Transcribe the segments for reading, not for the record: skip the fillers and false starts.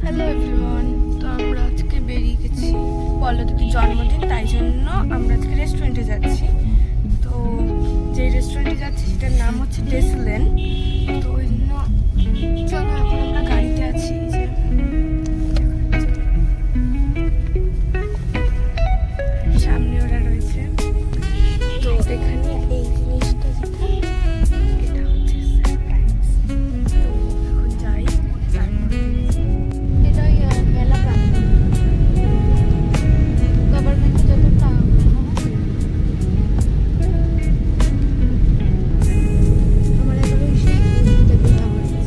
Hello everyone, তো আমরা আজকে বেরিয়ে গেছি পল্লবীর জন্মদিন, তাই জন্য আমরা আজকে রেস্টুরেন্টে যাচ্ছি। তো যে রেস্টুরেন্টে যাচ্ছি সেটার নাম হচ্ছে ডেসলেন। তো ওই জন্য চলো, এখন আমরা গাড়িতে আছি। যে সামনে ওরা রয়েছে, তো এখানে এই জিনিসটা এটা হচ্ছে সারপ্রাইজ। তো এখন যাই, তারপরে এটাই মেলা প্রাঙ্গণ গভর্নমেন্টে যত আমার এবারে সেই দেখতে যাওয়ার ইচ্ছা।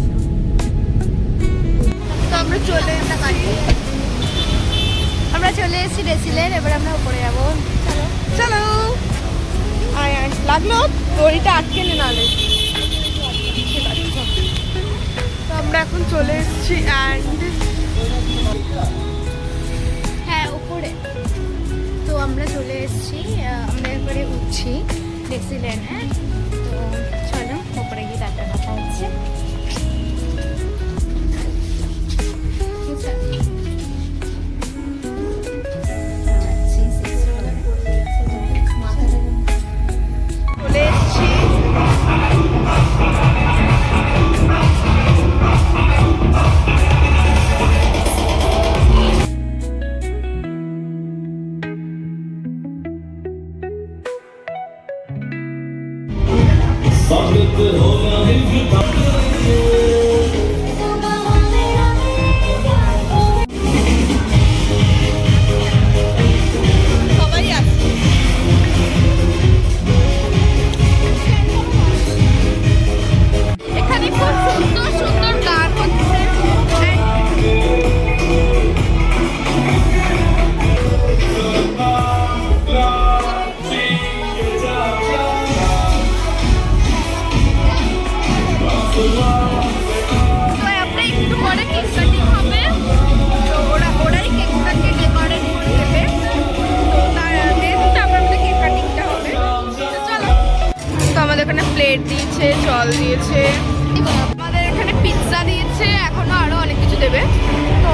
তো আমরা চলে এসেছি ডেসিলেন। এবার আমরা উপরে যাবো। চলো আয় আয়, লাগলো দড়িটা আটকে নে নালে। ঠিক আছে, চল। তো আমরা এখন চলে এসেছি অ্যান্ড হ্যাঁ উপরে তো আমরা চলে এসেছি। আমরা এবারে উঠছি ডেসিলেন। হ্যাঁ, তো চলো উপরে গিয়ে তারপরে কথা হচ্ছে। চলে এসেছি। সবাই আসছে। এখানে খুব সুন্দর সুন্দর গান হচ্ছে। তো আমরা একটু পরে কেক কাটিং হবে। তো ওরাই কেকটাকে ডেকোরেট করে দেবে। তো তারপর আমাদের কেক কাটিংটা হবে। তো চলো। তো আমাদের এখানে প্লেট দিয়েছে, জল দিয়েছে, আমাদের এখানে পিৎজা দিয়েছে, এখনো আরো অনেক কিছু দেবে। তো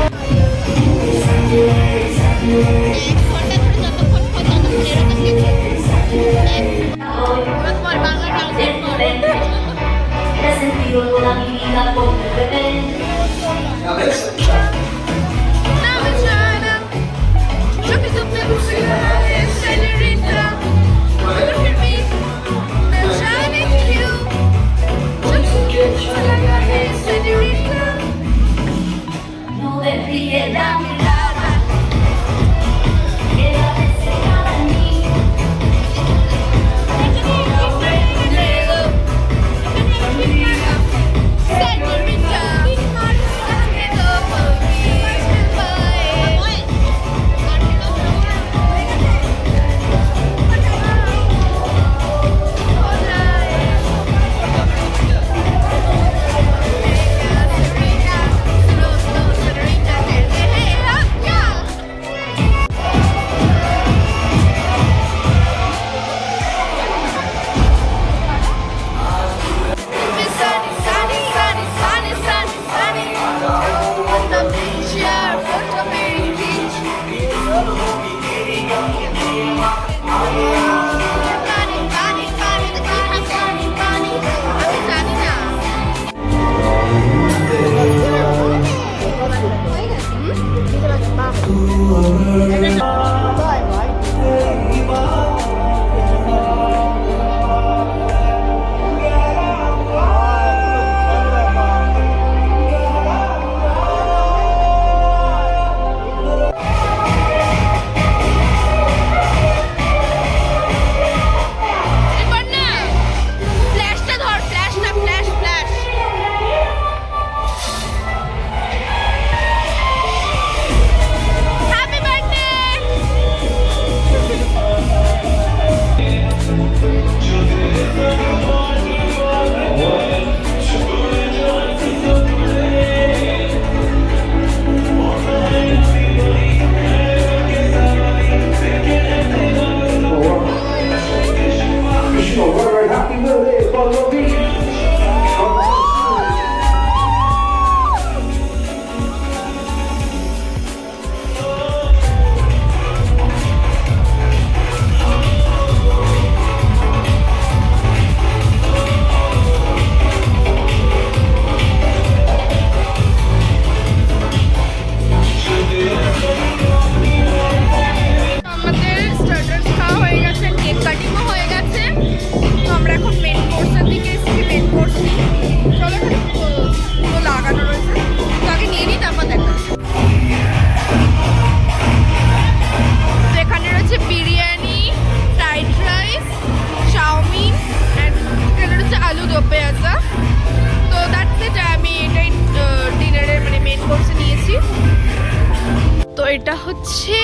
এটা হচ্ছে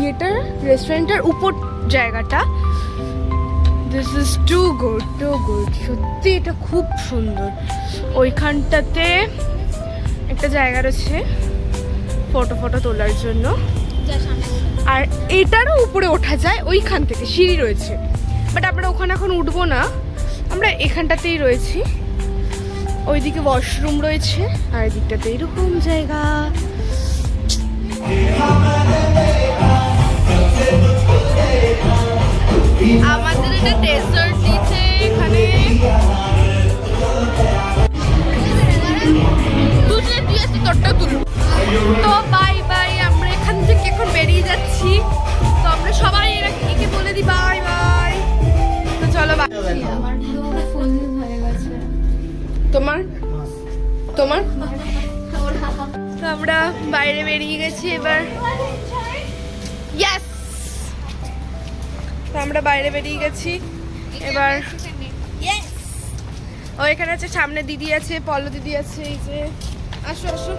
ইয়েটার রেস্টুরেন্টের উপর জায়গাটা। দিস ইজ টু গুড সত্যি এটা খুব সুন্দর। ওইখানটাতে একটা জায়গা রয়েছে ফটো তোলার জন্য, আর এটারও উপরে ওঠা যায়, ওইখান থেকে সিঁড়ি রয়েছে। বাট আমরা ওখানে এখন উঠবো না, আমরা এখানটাতেই রয়েছি। ওইদিকে ওয়াশরুম রয়েছে আর এদিকটাতে এরকম জায়গা। আমাদের এটা ডেজার্ট দিচ্ছে এখানে। তুললে তুই আসি তোরটা তুলবো। তো বাই বাই, আমরা এখান থেকে এখন বেরিয়ে যাচ্ছি। তো আমরা সবাই একে বলে দিই বাই বাই। তো চলো বাই। আমার তো ফুল হয়ে গেছে। তোমার তো আমরা বাইরে বেরিয়ে গেছি এবার। ইয়েস, তো আমরা বাইরে বেরিয়ে গেছি এবার। ইয়েস, ও এখানে আছে, সামনে দিদি আছে, পল্ল দিদি আছে। এই যে আসো আসো,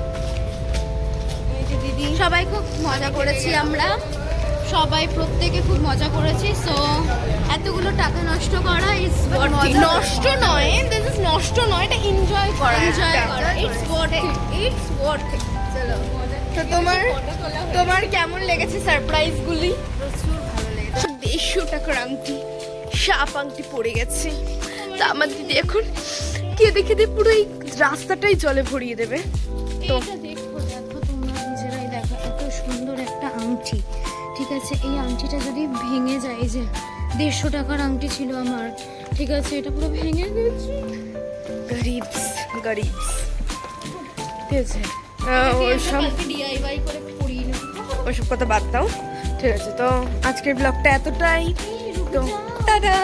এই যে দিদি। সবাই খুব মজা করেছি আমরা, সবাই প্রত্যেকে খুব মজা করেছি। সো এতগুলো টাকা নষ্ট করা ইজ নষ্ট নয়, দিস ইজ নষ্ট নয়, এটা এনজয় করা। It's worth it. চলো, তো তোমার কেমন লেগেছে সারপ্রাইজ গুলি? প্রচুর ভালো লেগেছে। 150 টাকার আংটি, সাপ আংটি পড়ে গেছে। তা আমার দিদি এখন কেঁদে কেঁদে পুরো এই রাস্তাটাই জলে ভরিয়ে দেবে। তো এইটা দেখো তোমরা নিজেরাই দেখো, এত সুন্দর একটা আংটি। ঠিক আছে, এই আংটিটা যদি ভেঙে যায়, এই যে 150 টাকার আংটি ছিল আমার, ঠিক আছে, এটা পুরো ভেঙে গেছে। গরিবস ঠিক আছে। ওইসব ডিআইওয়াই করে পরিয়ে নেব। ওইসব কথা বাদ দাও, ঠিক আছে। তো আজকের ব্লগটা এতটাই। তো টাটা।